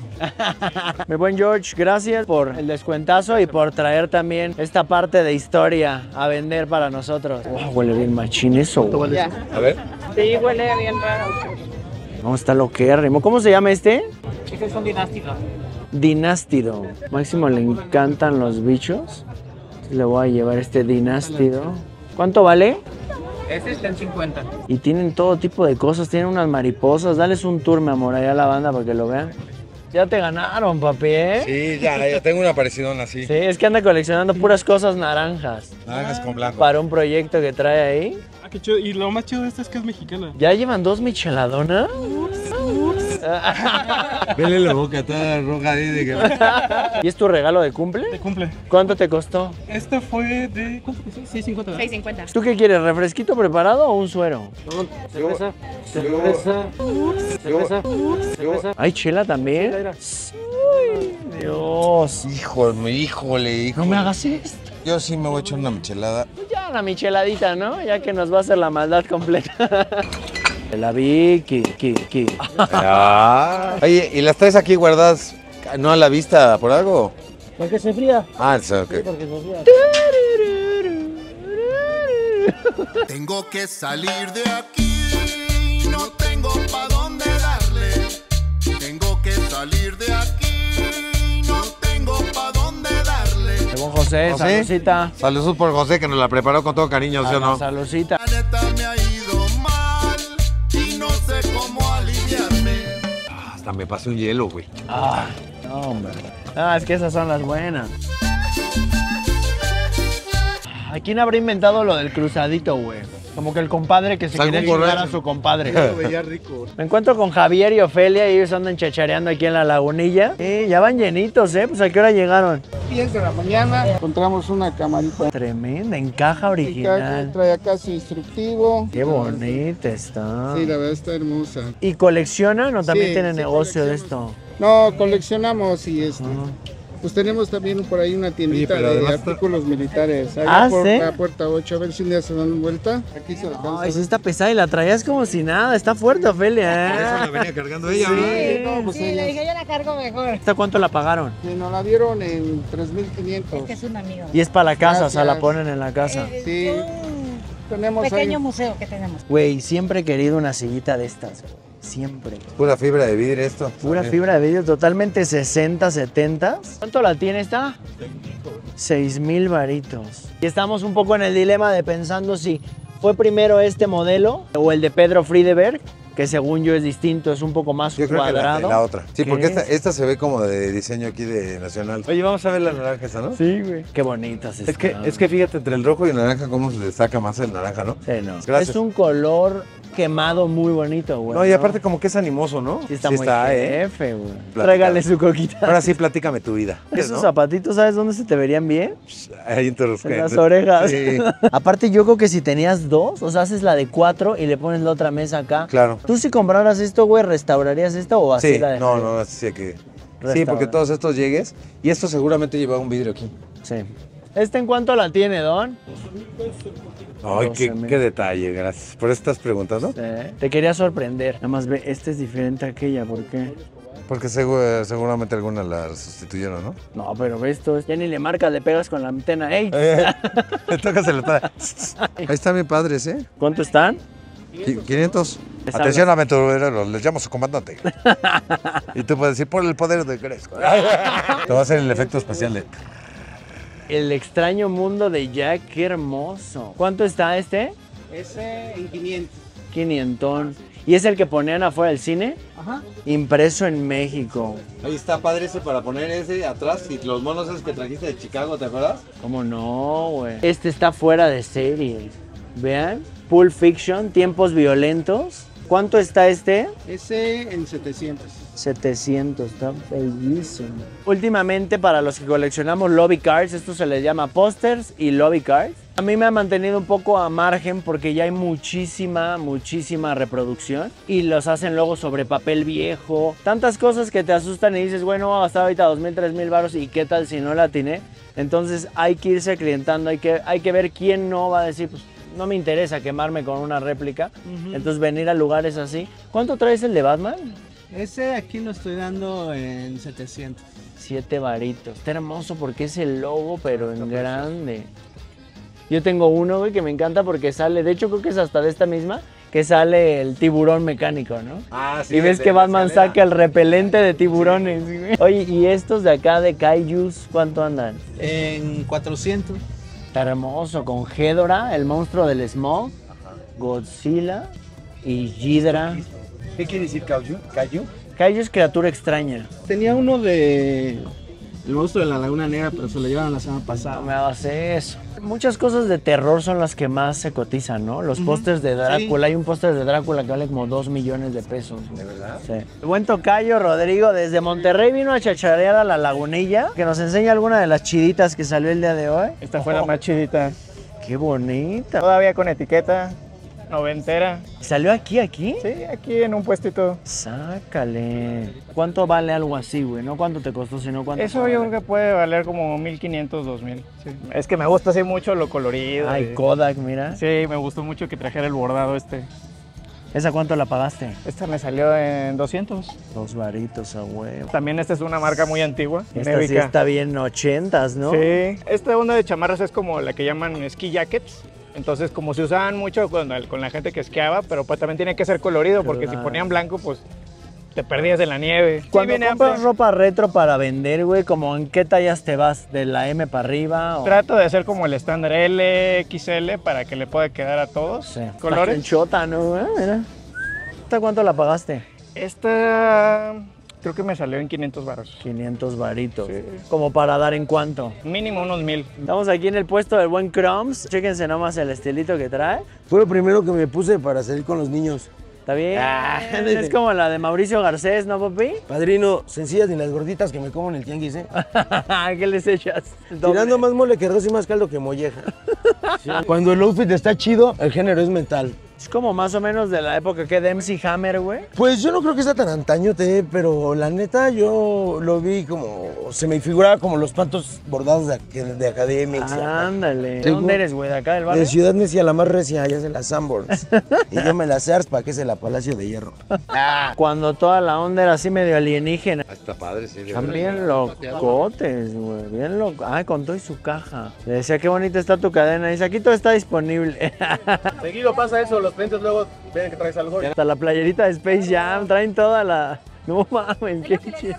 Speaker 1: Mi buen George, gracias por el descuentazo y por traer también esta parte de historia a vender para nosotros. Oh, huele bien machín eso. Güey.
Speaker 14: Ya.
Speaker 16: A ver.
Speaker 14: Sí, huele bien raro.
Speaker 1: No, está lo que rimo. ¿Cómo se llama este?
Speaker 14: Estos son dinásticos.
Speaker 1: Dinástido. Máximo le encantan los bichos. Le voy a llevar este dinástido. ¿Cuánto vale?
Speaker 16: Ese está en 50.
Speaker 1: Y tienen todo tipo de cosas, tienen unas mariposas. Dales un tour, mi amor, allá a la banda para que lo vean. Ya te ganaron, papi, ¿eh?
Speaker 2: Sí, ya tengo una parecidona así.
Speaker 1: Sí, es que anda coleccionando puras cosas naranjas.
Speaker 2: Naranjas con blanco.
Speaker 1: Para un proyecto que trae ahí.
Speaker 17: Ah, qué chido. Y lo más chido de esta es que es mexicana.
Speaker 1: ¿Ya llevan 2 micheladonas?
Speaker 2: Vele la boca toda roja ahí de que...
Speaker 1: ¿Y es tu regalo de cumple?
Speaker 17: De cumple.
Speaker 1: ¿Cuánto te costó?
Speaker 17: Este fue de... ¿Cuánto costó? 6.50.
Speaker 12: 6.50.
Speaker 1: ¿Tú qué quieres, refresquito preparado o un suero?
Speaker 16: Cerveza. Cerveza. Cerveza. Cerveza.
Speaker 1: ¿Hay chela también? Uy, Dios.
Speaker 2: Híjole.
Speaker 1: No me hagas esto.
Speaker 2: Yo sí me voy a echar una michelada.
Speaker 1: Pues ya una micheladita, ¿no? Ya que nos va a hacer la maldad completa. La Vicky.
Speaker 2: Oye, ¿y las traes aquí guardadas no a la vista por algo?
Speaker 16: Porque se fría.
Speaker 2: Ah, sí, ok.
Speaker 16: Porque se fría.
Speaker 5: Tengo que salir de aquí, no tengo pa' dónde darle. Tengo que salir de aquí, no tengo pa' dónde darle.
Speaker 1: Con José, saludcita.
Speaker 2: Saludos por José, que nos la preparó con todo cariño, ¿sí o no?
Speaker 1: Saludcita.
Speaker 5: La neta me ha ido mal y no sé cómo aliviarme.
Speaker 2: Hasta me pasé un hielo, güey.
Speaker 1: No, hombre. Es que esas son las buenas. ¿A quién habrá inventado lo del cruzadito, güey? Como que el compadre que se quería chingar a su compadre.
Speaker 10: Lo veía rico.
Speaker 1: Me encuentro con Javier y Ofelia y ellos andan chachareando aquí en la lagunilla. Ya van llenitos, ¿eh? Pues ¿a qué hora llegaron?
Speaker 10: 10 de la mañana encontramos una camarita.
Speaker 1: Tremenda, en caja original.
Speaker 10: Trae acá su instructivo.
Speaker 1: Qué bonita está.
Speaker 10: Sí, la verdad está hermosa.
Speaker 1: ¿Y coleccionan o también
Speaker 10: Sí,
Speaker 1: tienen
Speaker 10: sí,
Speaker 1: negocio de esto?
Speaker 10: No, coleccionamos y pues tenemos también por ahí una tiendita de artículos militares. Ahí por
Speaker 1: ¿sí?
Speaker 10: la puerta 8, a ver si un día se dan vuelta. Aquí se alcanza.
Speaker 1: Ay, sí está pesada y la traías como si nada. Está fuerte, Ofelia, ¿eh?
Speaker 2: Por eso la venía cargando ella,
Speaker 1: Sí.
Speaker 10: No, pues
Speaker 15: Sí, le dije, yo la cargo mejor.
Speaker 1: ¿Esta cuánto la pagaron?
Speaker 10: Sí, nos la dieron en 3,500.
Speaker 15: Que es un amigo.
Speaker 1: Y es para la casa, o sea, la
Speaker 10: Gracias.
Speaker 1: ponen en la casa.
Speaker 10: Sí, tenemos
Speaker 15: Pequeño
Speaker 10: ahí.
Speaker 15: museo que tenemos.
Speaker 1: Güey, siempre he querido una sillita de estas, güey. Siempre.
Speaker 2: Pura fibra de vidrio esto.
Speaker 1: Pura fibra de vidrio, totalmente 60, 70. ¿Cuánto la tiene esta? 6,000 varitos. Y estamos un poco en el dilema de pensando si fue primero este modelo o el de Pedro Friedeberg, que según yo es distinto, es un poco más
Speaker 2: Yo creo
Speaker 1: cuadrado.
Speaker 2: que la otra. Sí,
Speaker 1: ¿Qué
Speaker 2: porque
Speaker 1: es?
Speaker 2: esta se ve como de diseño aquí de Nacional. Oye, vamos a ver la naranja esa, ¿no?
Speaker 1: Sí, güey. Qué bonitas están.
Speaker 2: Es que fíjate, entre el rojo y el naranja, cómo se destaca más el naranja, ¿no?
Speaker 1: Sí, no.
Speaker 2: Gracias.
Speaker 1: Es un color quemado muy bonito, güey.
Speaker 2: No, y aparte como que es animoso, ¿no?
Speaker 1: Sí está muy jefe, güey.
Speaker 2: Platícame.
Speaker 1: Tráigale su coquita.
Speaker 2: Ahora sí, platícame tu vida.
Speaker 1: Esos
Speaker 2: ¿no?
Speaker 1: zapatitos, ¿sabes dónde se te verían bien?
Speaker 2: Ahí en tus
Speaker 1: En las orejas.
Speaker 2: Sí.
Speaker 1: Aparte, yo creo que si tenías 2, o sea, haces la de 4 y le pones la otra mesa acá.
Speaker 2: Claro.
Speaker 1: ¿Tú si compraras esto, güey, restaurarías esto o así
Speaker 2: Sí,
Speaker 1: la dejarías?
Speaker 2: no, así hay que... Sí,
Speaker 1: Restaurar.
Speaker 2: porque todos estos llegues. Y esto seguramente lleva un vidrio aquí.
Speaker 1: Sí. ¿Este en cuánto la tiene, Don?
Speaker 2: Ay,
Speaker 1: 12,000.
Speaker 2: qué detalle, gracias. ¿Por eso estás preguntando?
Speaker 1: Te quería sorprender. Nada más ve, este es diferente a aquella, ¿por qué?
Speaker 2: Porque seguramente alguna la sustituyeron, ¿no?
Speaker 1: No, pero ve esto, ya ni le marcas, le pegas con la antena. ¡Ey!
Speaker 2: Le tocas el Ahí están bien padres, ¿eh?
Speaker 1: ¿Cuánto están?
Speaker 2: 500. Atención, aventureros, les llamo a su comandante. Y tú puedes decir, por el poder de Cresco. Te va a hacer el efecto especial de...
Speaker 1: El extraño mundo de Jack, qué hermoso. ¿Cuánto está este?
Speaker 10: Ese en 500.
Speaker 1: 500. ¿Y es el que ponían afuera del cine?
Speaker 10: Ajá.
Speaker 1: Impreso en México.
Speaker 2: Ahí está padre ese para poner ese atrás y los monos esos que trajiste de Chicago, ¿te acuerdas?
Speaker 1: ¿Cómo no, güey? Este está fuera de serie. Vean. Pulp Fiction, Tiempos Violentos. ¿Cuánto está este?
Speaker 10: Ese en 700.
Speaker 1: 700, está bellísimo. Últimamente, para los que coleccionamos lobby cards, esto se les llama pósters y lobby cards. A mí me ha mantenido un poco a margen porque ya hay muchísima reproducción y los hacen luego sobre papel viejo. Tantas cosas que te asustan y dices, bueno, va a gastar ahorita 2,000, 3,000 varos y qué tal si no la atiné. Entonces hay que irse clientando, hay que ver quién no va a decir, pues no me interesa quemarme con una réplica. Entonces venir a lugares así. ¿Cuánto traes el de Batman?
Speaker 18: Ese aquí lo estoy dando en 700.
Speaker 1: 7 varitos. Está hermoso porque es el logo, pero en grande. Yo tengo uno, güey, que me encanta porque sale, de hecho creo que es hasta de esta misma, que sale el tiburón mecánico, ¿no?
Speaker 2: Ah, sí.
Speaker 1: Y ves que Batman saca el repelente de tiburones, güey. Oye, ¿y estos de acá de Kaijus cuánto andan?
Speaker 18: En 400.
Speaker 1: Está hermoso, con Ghidorah, el monstruo del Smog. Godzilla y Ghidorah.
Speaker 13: ¿Qué quiere decir Kaiju? ¿Kaiju?
Speaker 1: Kaiju es criatura extraña.
Speaker 18: Tenía uno de El monstruo de la Laguna Negra, pero se lo llevaron la semana pasada.
Speaker 1: No me hagas eso. Muchas cosas de terror son las que más se cotizan, ¿no? Los pósters de Drácula. Sí. Hay un póster de Drácula que vale como 2 millones de pesos.
Speaker 13: ¿De verdad?
Speaker 1: Sí. El buen tocayo Rodrigo desde Monterrey vino a chacharear a la Lagunilla. Que nos enseña alguna de las chiditas que salió el día de hoy.
Speaker 19: Esta fue la más chidita.
Speaker 1: Qué bonita.
Speaker 19: Todavía con etiqueta noventera.
Speaker 1: ¿Salió aquí?
Speaker 19: Sí, aquí en un puestito.
Speaker 1: Sácale. ¿Cuánto vale algo así, güey? No cuánto te costó, sino cuánto.
Speaker 19: Eso yo creo que puede valer como 1,500, 2,000. Sí. Es que me gusta así mucho lo colorido.
Speaker 1: Ay, Kodak, mira.
Speaker 19: Sí, me gustó mucho que trajera el bordado este.
Speaker 1: ¿Esa cuánto la pagaste?
Speaker 19: Esta me salió en 200.
Speaker 1: 2 varitos a huevo.
Speaker 19: También esta es una marca muy antigua.
Speaker 1: Esta sí está bien 80s, ¿no?
Speaker 19: Sí. Esta onda de chamarras es como la que llaman ski jackets. Entonces, como se usaban mucho con la gente que esquiaba, pero pues también tiene que ser colorido, porque si ponían blanco, pues te perdías de la nieve.
Speaker 1: Cuando compras ropa retro para vender, güey, ¿como en qué tallas te vas? ¿De la M para arriba? O...
Speaker 19: Trato de hacer como el estándar L, XL, para que le pueda quedar a todos.
Speaker 1: Sí.
Speaker 19: Colores.
Speaker 1: Está chota, ¿no? Mira. ¿Esta cuánto la pagaste?
Speaker 19: Esta... creo que me salió en 500 varos.
Speaker 1: 500 varitos. Sí. ¿Como para dar en cuánto?
Speaker 19: Mínimo unos 1000.
Speaker 1: Estamos aquí en el puesto del buen Crumbs. Chéquense nomás el estilito que trae.
Speaker 13: Fue lo primero que me puse para salir con los niños.
Speaker 1: ¿Está bien? Es como la de Mauricio Garcés, ¿no, papi?
Speaker 13: Padrino, sencillas ni las gorditas que me como en el tianguis, ¿eh?
Speaker 1: ¿Qué les echas?
Speaker 13: Tirando más mole que arroz y más caldo que molleja. Sí. Cuando el outfit está chido, el género es mental.
Speaker 1: Es como más o menos de la época que de MC Hammer, güey.
Speaker 13: Pues yo no creo que sea tan antaño, pero la neta yo lo vi como... se me figuraba como los pantos bordados de academia.
Speaker 1: Ándale. ¿De dónde eres, güey? ¿De acá del barrio?
Speaker 13: De Ciudad Necia, la más recia, allá de las Sanborns. Y yo me la sé para que es la Palacio de Hierro.
Speaker 1: Cuando toda la onda era así medio alienígena.
Speaker 2: Está padre, sí.
Speaker 1: Están bien locotes, güey. Bien loco. Ah, con todo y su caja. Le decía, qué bonita está tu cadena. Dice, aquí todo está disponible.
Speaker 16: Seguido pasa eso, los clientes luego ven que traes algo.
Speaker 1: Hasta la playerita de Space Jam, traen toda la... No mames, qué chido.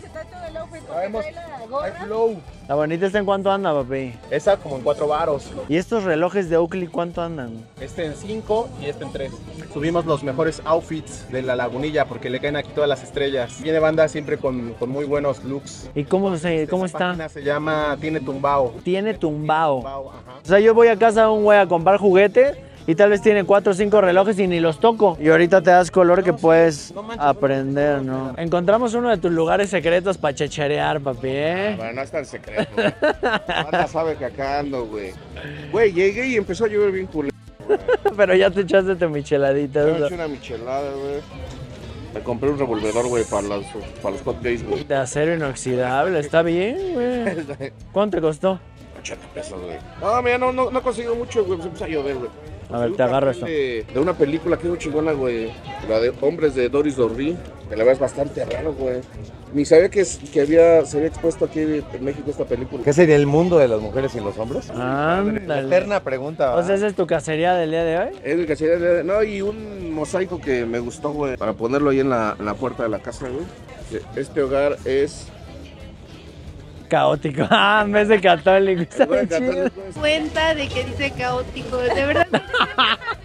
Speaker 1: La bonita, ¿esta en cuánto anda, papi?
Speaker 16: Esa como en 4 varos.
Speaker 1: ¿Y estos relojes de Oakley cuánto andan?
Speaker 16: Este en 5 y este en 3. Subimos los mejores outfits de la Lagunilla porque le caen aquí todas las estrellas. Viene banda siempre con muy buenos looks.
Speaker 1: ¿Y cómo está?
Speaker 16: Se llama Tiene Tumbao.
Speaker 1: Tiene Tumbao. O sea, yo voy a casa de un güey a comprar juguete y tal vez tiene 4 o 5 relojes y ni los toco. Y ahorita te das color que puedes aprender, ¿no? Encontramos uno de tus lugares secretos para chacharear, papi, ¿eh?
Speaker 20: Bueno, no es tan secreto. Banda sabe que acá ando, güey. Güey, llegué y empezó a llover bien culero, güey.
Speaker 1: Pero ya te echaste tu micheladita.
Speaker 20: Me eché una michelada, güey. Me compré un revolvedor, güey, para los hot days, güey.
Speaker 1: De acero inoxidable, está bien, güey. ¿Cuánto te costó?
Speaker 20: 80 pesos, güey. No, mira, no consigo mucho, güey, se empezó a llover, güey.
Speaker 1: A ver, te agarro esto.
Speaker 20: De una película que es muy chingona, güey. La de Hombres de Doris Dorry. Que la verdad es bastante raro, güey. Ni sabía que se había expuesto aquí en México esta película.
Speaker 2: ¿Qué sería el mundo de las mujeres y los hombres?
Speaker 1: Ándale.
Speaker 2: Eterna pregunta.
Speaker 1: O sea, ¿esa es tu cacería del día de hoy?
Speaker 20: Es mi cacería del día de hoy. No, y un mosaico que me gustó, güey. Para ponerlo ahí en la puerta de la casa, güey. Este hogar es...
Speaker 1: caótico. Ah, en vez de católico.
Speaker 21: Cuenta de que dice caótico, de verdad.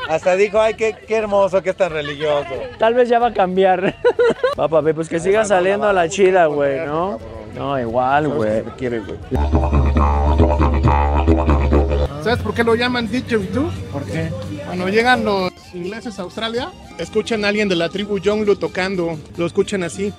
Speaker 13: Hasta dijo, ay, qué hermoso, que es tan religioso.
Speaker 1: Tal vez ya va a cambiar. Va, papi, pues que siga saliendo la chida, güey, ¿no? No, igual, güey.
Speaker 22: ¿Sabes por qué lo llaman didgeridoo?
Speaker 1: ¿Por qué?
Speaker 22: Cuando llegan los ingleses a Australia, escuchan a alguien de la tribu Yolngu tocando. Lo escuchan así.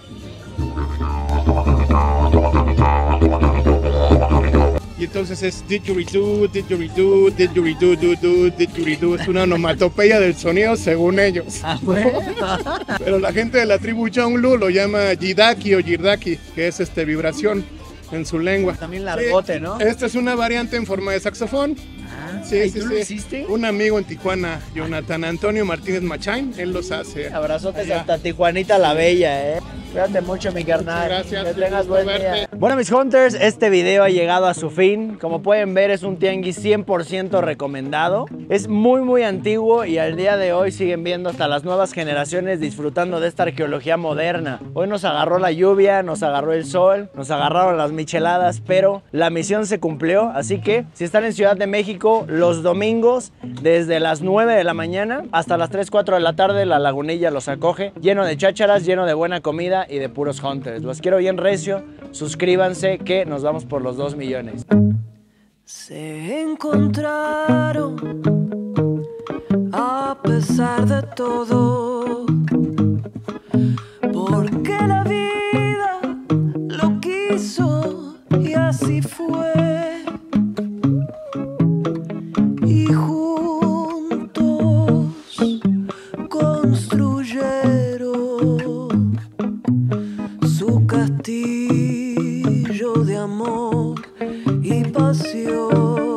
Speaker 22: Y entonces es didgeridoo, didgeridoo, didgeridoo, didgeridoo. Es una onomatopeya del sonido según ellos. Pero la gente de la tribu Yolngu lo llama yidaki o yirdaki, que es vibración en su lengua.
Speaker 1: También largote, ¿no?
Speaker 22: Esta es una variante en forma de saxofón.
Speaker 1: Sí, ¿tú lo hiciste?
Speaker 22: Un amigo en Tijuana, Jonathan Antonio Martínez Machain, él los hace.
Speaker 1: Abrazotes hasta Tijuanita la Bella, ¿eh? Cuídate mucho, mi carnal.
Speaker 22: Gracias,
Speaker 1: Que tengas
Speaker 22: gusto
Speaker 1: buen día.
Speaker 22: verte.
Speaker 1: Bueno, mis hunters, este video ha llegado a su fin. Como pueden ver, es un tianguis 100% recomendado. Es muy antiguo y al día de hoy siguen viendo hasta las nuevas generaciones disfrutando de esta arqueología moderna. Hoy nos agarró la lluvia, nos agarró el sol, nos agarraron las micheladas, pero la misión se cumplió. Así que si están en Ciudad de México, los domingos, desde las 9 de la mañana hasta las 3, 4 de la tarde, La Lagunilla los acoge, lleno de chácharas, lleno de buena comida y de puros hunters. Los quiero bien recio, suscríbanse que nos vamos por los 2 millones.
Speaker 11: Se encontraron a pesar de todo, porque la vida lo quiso y así fue. Y juntos construyeron su castillo de amor y pasión.